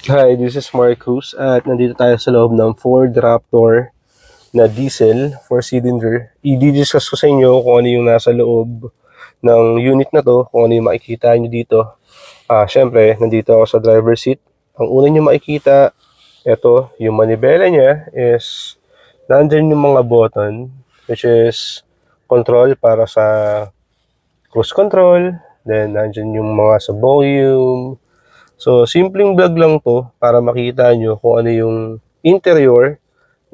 Hi, this is Marcus at nandito tayo sa loob ng Ford Raptor na diesel 4-cylinder. I-discuss ko sa inyo kung ano yung nasa loob ng unit na to, kung ano yung makikita nyo dito. Syempre, nandito ako sa driver's seat. Ang una nyo makikita, ito, yung manibela niya is nandyan yung mga button, which is control para sa cruise control, then nandyan yung mga sa volume. So, simpleng vlog lang to para makita nyo kung ano yung interior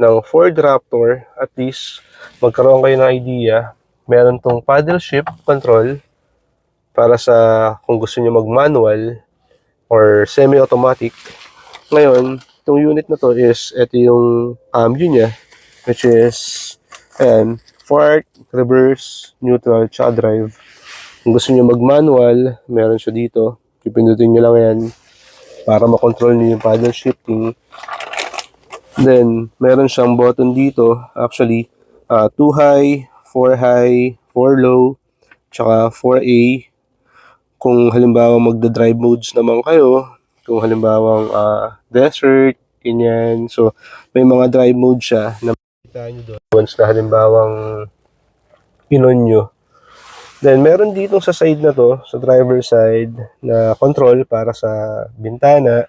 ng Ford Raptor. At least, magkaroon kayo ng idea. Meron tong paddle shift control para sa kung gusto nyo mag-manual or semi-automatic. Ngayon, itong unit na to is, ito yung view niya, which is, ayan, forward, reverse, neutral, tsaka drive. Kung gusto nyo mag-manual, meron siya dito. Pipindutin nyo lang yan para makontrol niyo yung paddle shifting. Then, meron siyang button dito. Actually, 2 high, 4 low, tsaka 4A. Kung halimbawa magda-drive modes naman kayo, kung halimbawa desert, ganyan. So, may mga drive mode siya na makikita nyo doon. Once na halimbawang pinon nyo. Then, meron dito sa side na to, sa driver side, na control para sa bintana.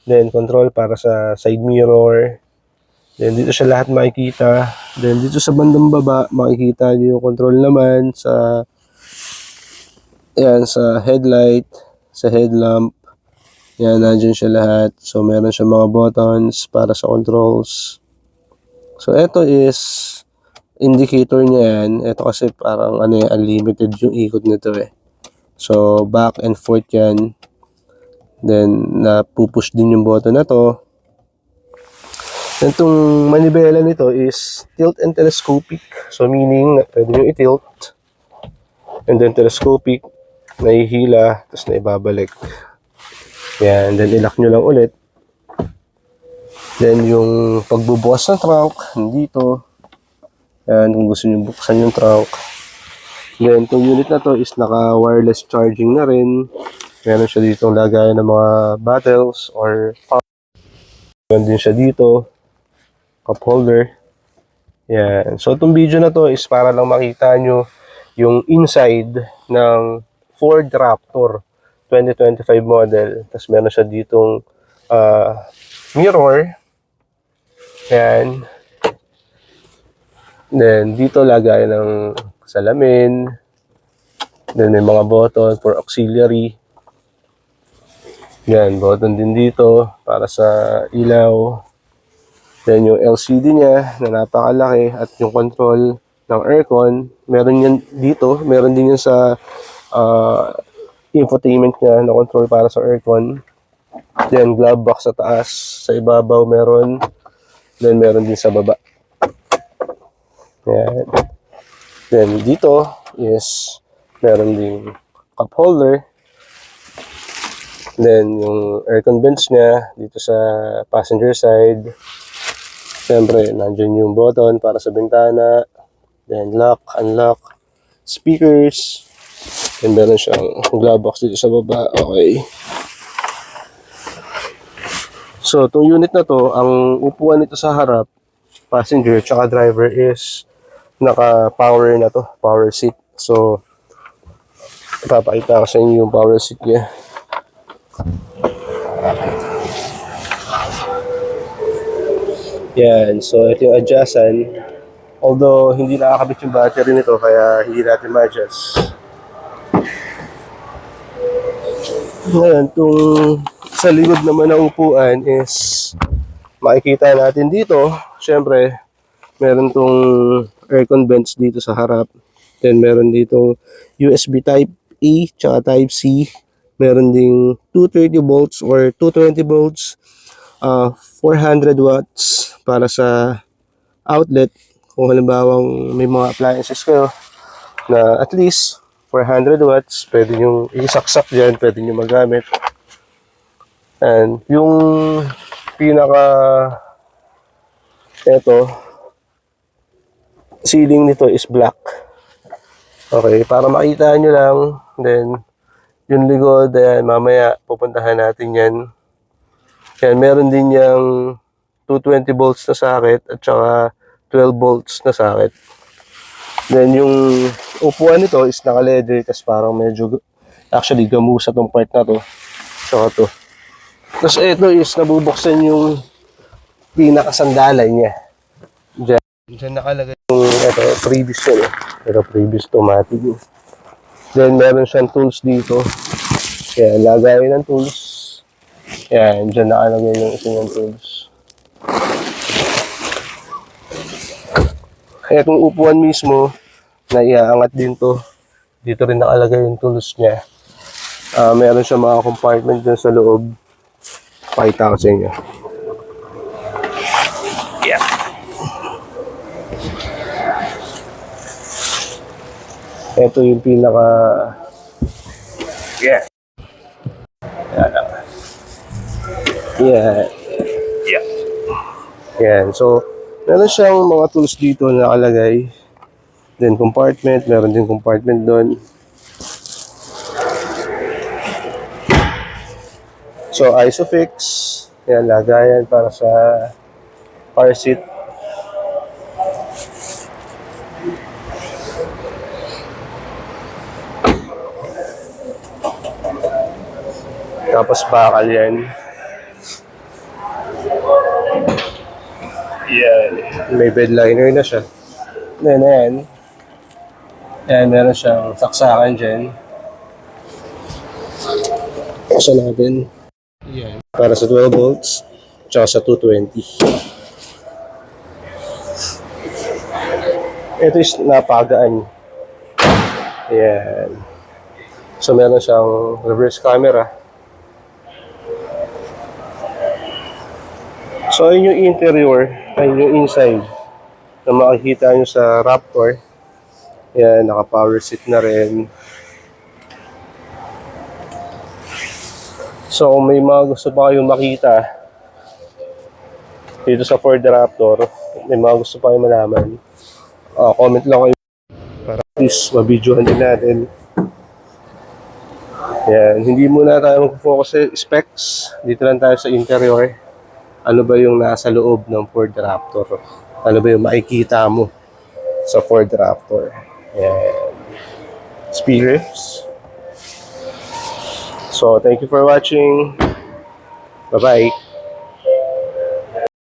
Then, control para sa side mirror. Then, dito siya lahat makikita. Then, dito sa bandang baba, makikita niyo yung control naman sa sa headlight, sa headlamp. Yan, nandiyan siya lahat. So, meron siya mga buttons para sa controls. So, ito is indicator niya yan. Ito kasi parang unlimited yung ikot nito eh. So, back and forth yan. Then, napupush din yung button na to. Itong manibela nito is tilt and telescopic. So, meaning, pwede nyo i-tilt. And then, telescopic. Nahihila, tapos naibabalik. Yan, then ilock nyo lang ulit. Then, yung pagbubukas ng trunk, dito. Yan, kung gusto nyo buksan yung trunk. Then, itong unit na to is naka-wireless charging na rin. Meron siya dito lagayan ng mga bottles or power. Meron din siya dito. Cup holder. Yan. So, itong video na to is para lang makita nyo yung inside ng Ford Raptor 2025 model. Tapos meron siya ditong mirror. Yan. Then, dito lagay ng salamin. Then, may mga button for auxiliary. Yan, button din dito para sa ilaw. Then, yung LCD niya na napakalaki at yung control ng aircon. Meron yan dito. Meron din yan sa infotainment niya na control para sa aircon. Then, glove box sa taas. Sa ibabaw meron. Then, meron din sa baba. Yan. Then, dito is meron din cup holder. Then, yung aircon vents niya dito sa passenger side. Siyempre, nandyan yung button para sa bintana. Then, lock, unlock, speakers. And meron siyang glove box dito sa baba. Okay. So, itong unit na to, ang upuan nito sa harap, passenger tsaka driver is naka-power na to, power seat. So, ipapakita ko sa inyo yung power seat niya. Yan, so ito yung adjustan. Although, hindi nakakabit yung battery nito, kaya hindi natin ma-adjust. Ngayon, itong sa likod naman ng upuan is makikita natin dito. Siyempre, meron itong aircon vents dito sa harap. Then, meron dito USB Type-A tsaka Type-C. Meron ding 230 volts or 220 volts. 400 watts para sa outlet. Kung halimbawang may mga appliances kayo na at least 400 watts, pwede nyo isaksak dyan, pwede nyo magamit. And yung pinaka ceiling nito is black. Okay, para makita nyo lang. Then, yung likod, mamaya pupuntahan natin yan. Yan, meron din yung 220 volts na socket at saka 12 volts na socket. Then yung upuan nito is naka-leather kasi parang medyo actually gamusa tong part na to. Saka to. Tapos ito is nabubuksan yung pinakasandalay niya. Diyan nakalagay yung ito, previous yun. Ito previous automatic. Then meron siyang tools dito. Yan, lagayin ng tools. Yan, diyan nakalagay yung isa yung tools. Kaya itong upuan mismo, na iaangat din to. Dito rin nakalagay yung tools niya. Meron siya mga compartment dyan sa loob. Pakita ko sa inyo. Yeah. Ito yung pinaka... Yeah. Yeah. Yeah. Yan. So, meron siyang mga tools dito na nakalagay. Then compartment, meron din compartment doon. So Isofix, yan lagayan para sa car seat. Tapos bakal yan. Yan, may bed liner na siya. Then, yan, meron siyang saksakan dyan. Kasi natin. Yan. Para sa 12 volts, tsaka sa 220. Ito is napagaan. Yan. So, meron siyang reverse camera. So, yun yung interior, ayun yung inside na makikita nyo sa Raptor. Yan, naka-power seat na rin. So, kung may mga gusto pa kayong makita dito sa Ford Raptor, may mga gusto pa kayong malaman, comment lang kayo para at least mabidyohan din natin. Yan, hindi muna tayo mag-focus sa specs. Dito lang tayo sa interior. Ano ba yung nasa loob ng Ford Raptor? Ano ba yung makikita mo sa Ford Raptor? Yan. Speakers. So, thank you for watching. Bye-bye.